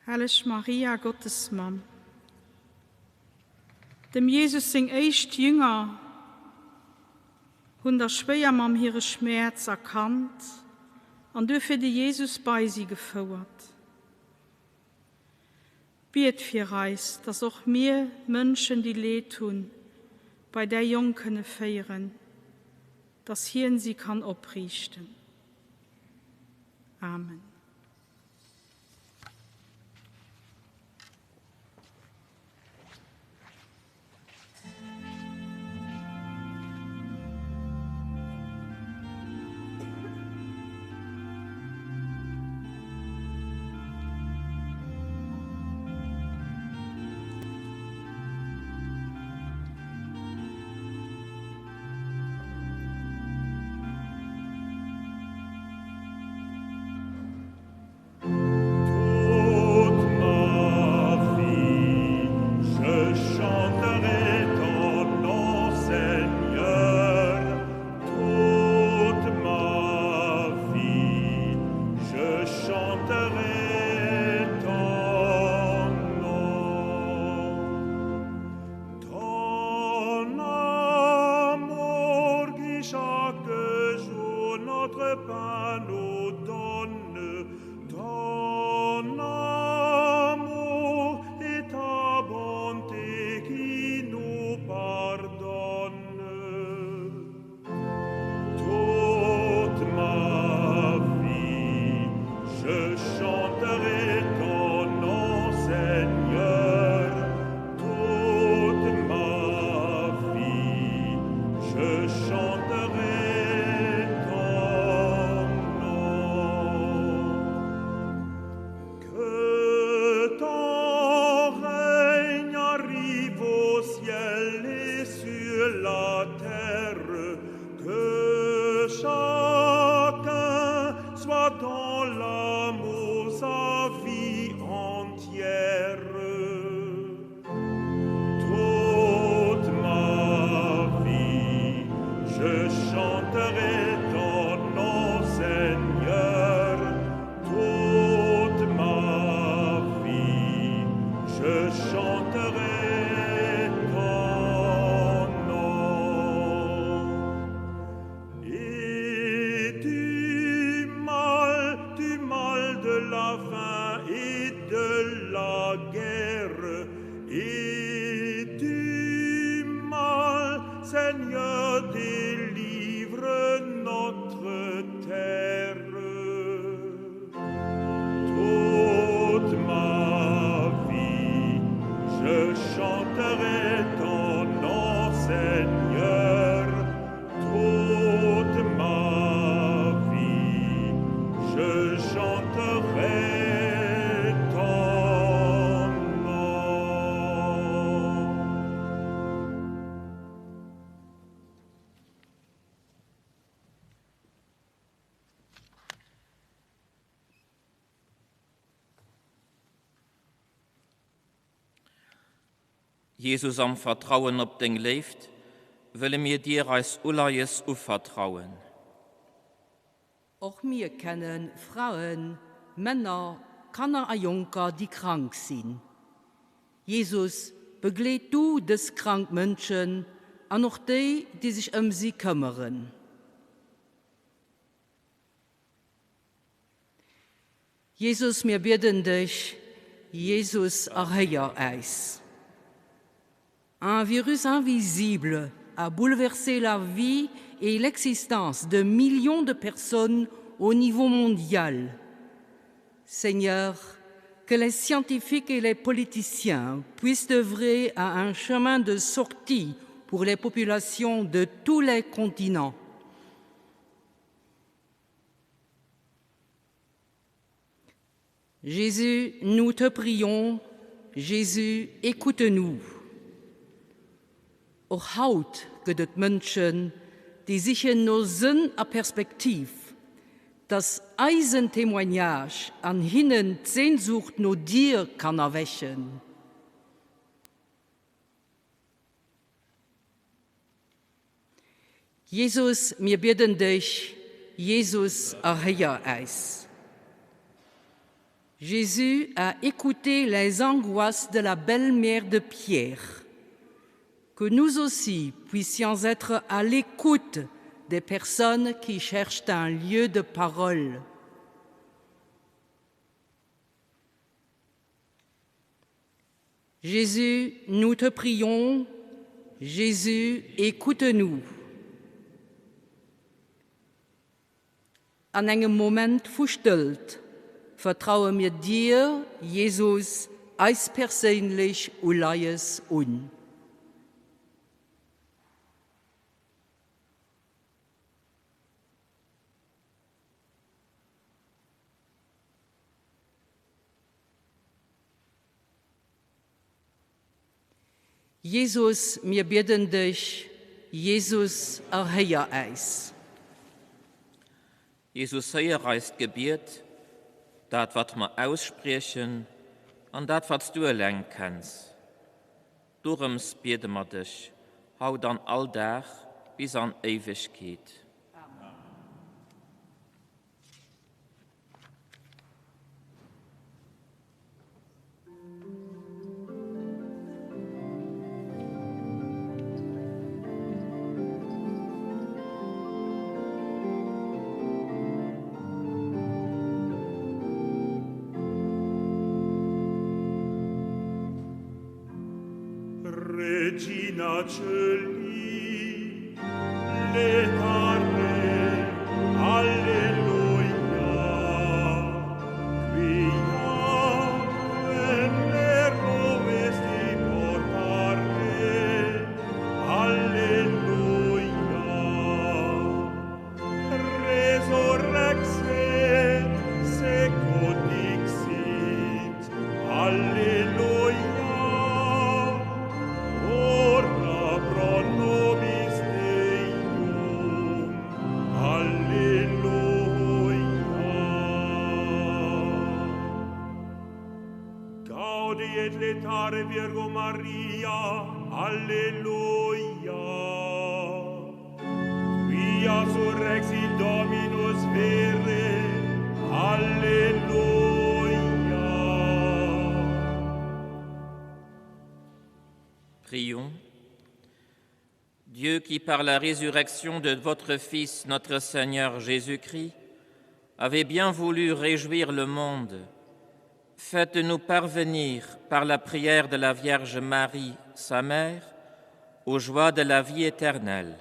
Heilig Maria, Gottes Mam. Dem Jesus sing echt Jünger, der schwer mam ihre Schmerz erkannt, und dürfe die Jesus bei sie geführt. Biet für Reis, dass auch mir Menschen, die Leid tun, bei der Jungen feiern, dass Hirn sie kann oprichten. Amen. Jesus, am Vertrauen ob den lebt, will mir dir als Ulaies vertrauen. Auch wir kennen Frauen, Männer, Kanner und Junker, die krank sind. Jesus, begleit du des kranken Menschen und auch die, die sich um sie kümmern. Jesus, wir bitten dich, Jesus, erhöre uns. Un virus invisible a bouleversé la vie et l'existence de millions de personnes au niveau mondial. Seigneur, que les scientifiques et les politiciens puissent œuvrer à un chemin de sortie pour les populations de tous les continents. Jésus, nous te prions. Jésus, écoute-nous. Auch haut gedet Menschen, die sich in nur Sinn a Perspektiv, das Eisentémoignage an hinnen Sehnsucht nur dir kann erwecken. Jesus, wir bitten dich, Jesus, erhöre uns. Jésus a écouté les angoisses de la belle-mère de Pierre. Que nous aussi puissions être à l'écoute des personnes qui cherchent un lieu de parole. Jésus, nous te prions. Jésus, écoute-nous. An einem Moment von Stille vertraue mir dir, Jesus, eis persönlich Ulayes un. Jesus, wir bitten dich, Jesus, erhöre eis. Jesus heier reist Gebiet, dat wat ma aussprechen, an dat wat du erläng kennst. Durums biete ma dich, hau dann alldach bis an Ewigkeit. Regina Celi, letare, alleluia, quia venero vesti portare, alleluia, resurrexe, seco dixit, alleluia, ora pro nobis Deum, alleluia. Gaudi et letare Virgo Maria, alleluia. Quia surrexit Dominus vere, alleluia. Prions. Dieu qui, par la résurrection de votre Fils, notre Seigneur Jésus-Christ, avait bien voulu réjouir le monde, faites-nous parvenir, par la prière de la Vierge Marie, sa mère, aux joies de la vie éternelle.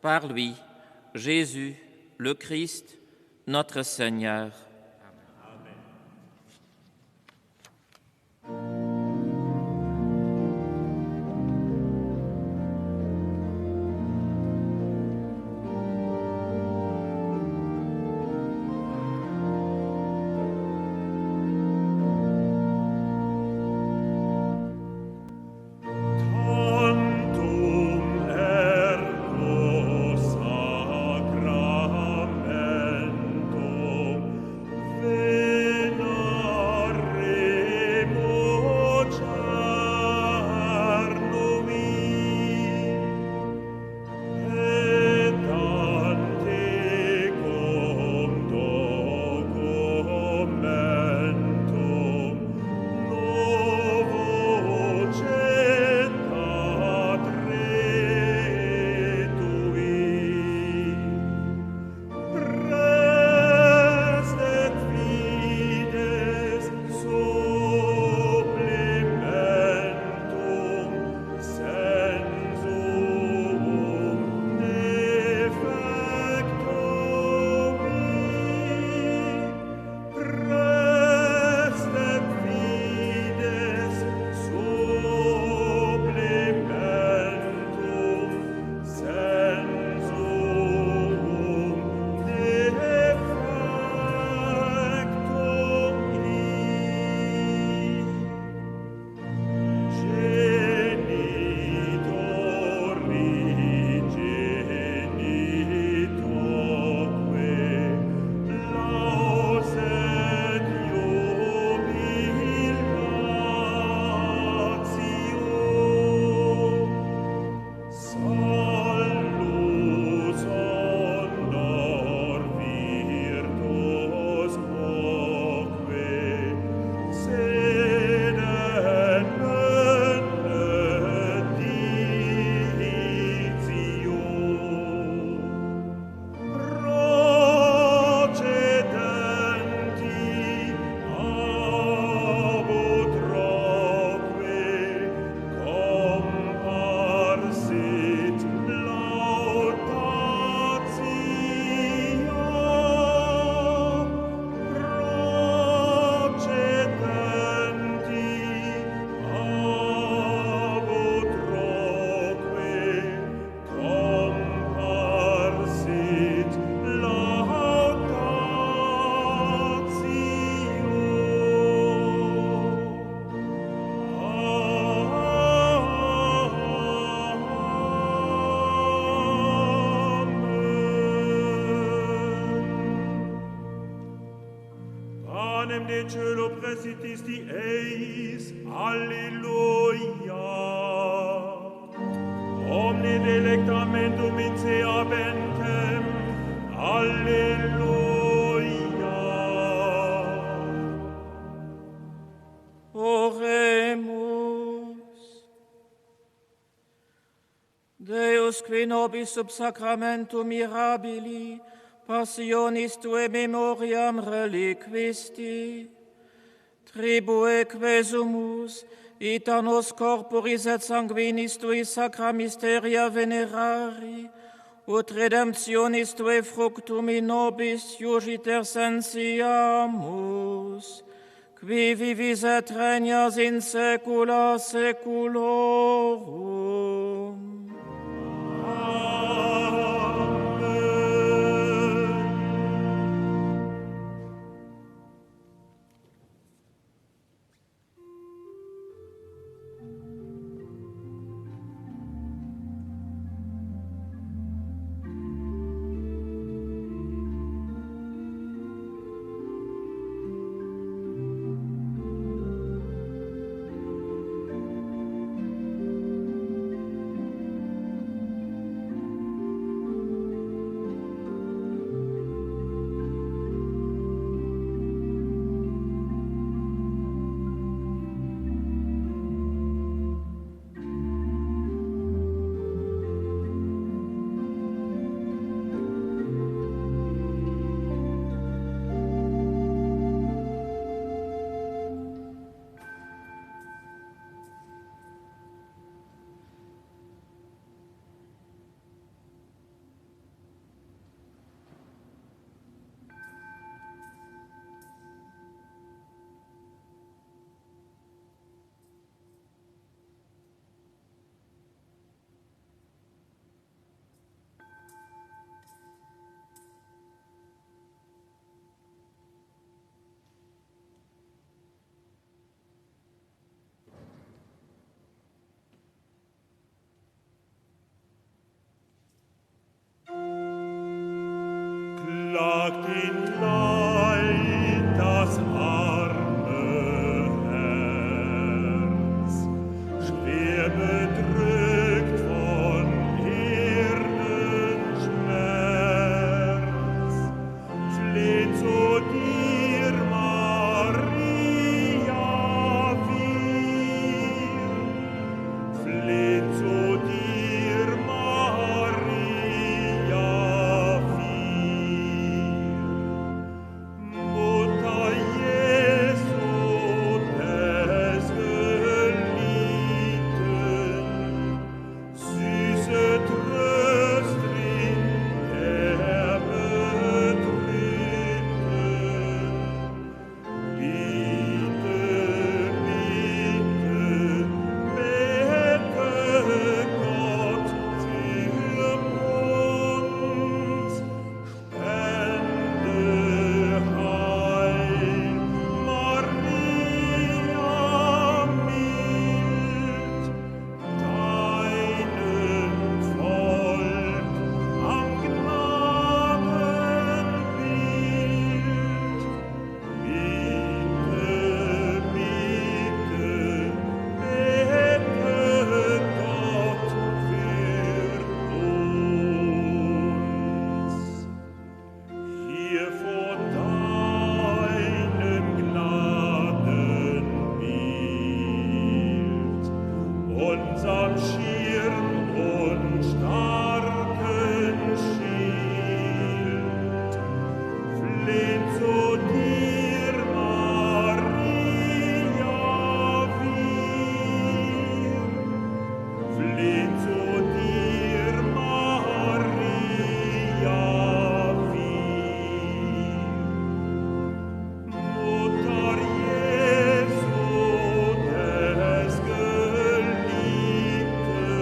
Par lui, Jésus, le Christ, notre Seigneur. Tantum ergo sacramentum de celo presitisti eis, alleluia. Omne delectamentum in se abentem, alleluia. Oremus. Deus, qui nobis sub sacramentum mirabili, passionis Tue memoriam reliquisti, tribue quesumus, ita nos corporis et sanguinis Tui sacra mysteria venerari, ut redemptionis Tue fructum in nobis iugiter sensiamus, qui vivis et regnas in saecula saeculorum. Klagt in Leid das arme Herz, schwer bedrückt von Erdenschmerz, fleht zu dir, Maria, wir, fleht zu dir, Maria, Mutter Jesu des Geliebten, süße Trösterin der Bedrückten, bitte, bete Gott für uns, spende Heil, Maria mild, deinem Volk am Gnadenbild. Bete Gott für uns. Hier vor deinem Gnadenbild, unserem Schirm und starken Schild, flehen zu dir, Maria, wir, flehen zu dir, Maria, wir. Mutter Jesu des Geliebten,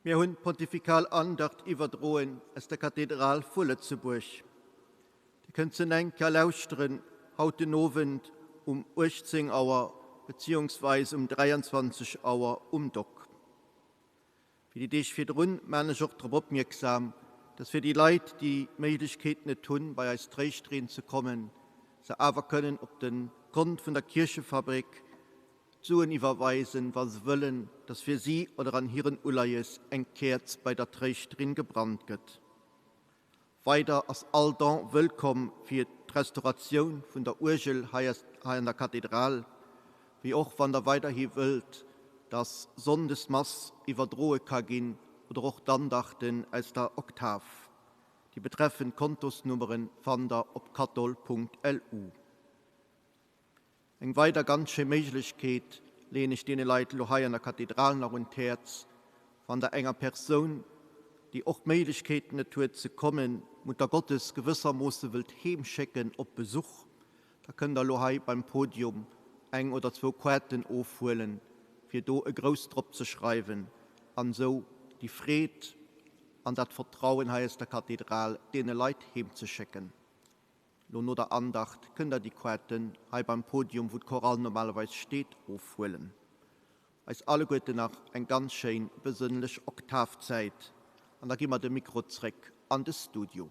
Wir haben Pontifikalandacht überdrohen aus der Kathedrale von Lützeburg. Die könnt ihr enker lauschen heute Abend um 18 Uhr bzw. um 23 Uhr Dock. Für die dich für drun meine ich auch darauf aufmerksam, dass wir die Leute, die Möglichkeit nicht tun, bei uns Drehstreuen zu kommen, sie aber können auf den Grund von der Kirchenfabrik zu überweisen, was sie wollen, dass für sie oder an ihren Ulayes ein Kerz bei der Drehstreuen gebrannt wird. Weiter als Aldan willkommen für die Restauration von der Urgel hier in der Kathedrale, wie auch wenn der weiterhin wollt, dass Sondesmass überdrohen kann gehen oder auch dann dachten als der Oktav. Die betreffenden Kontosnummern fand ihr auf kathol.lu. Eine weiter ganz schöne Möglichkeit lehne ich den Leuten hier in der Kathedrale nach und Herz, von der enger Person, die auch Möglichkeiten nicht zu kommen, Mutter Gottes gewissermaßen will heimschicken auf Besuch, da könnt ihr hier beim Podium ein oder zwei Karten aufholen, für da ein Großdruck zu schreiben, an so die Friede, an das Vertrauen heißt der Kathedrale, denen Leute heimzuschicken. Nur der Andacht könnt ihr die Karten hier beim Podium, wo die Choral normalerweise steht, aufholen. Als alle Gute nach ein ganz schön besinnliche Oktavzeit. Und da gehen wir das Mikro zurück an das Studio.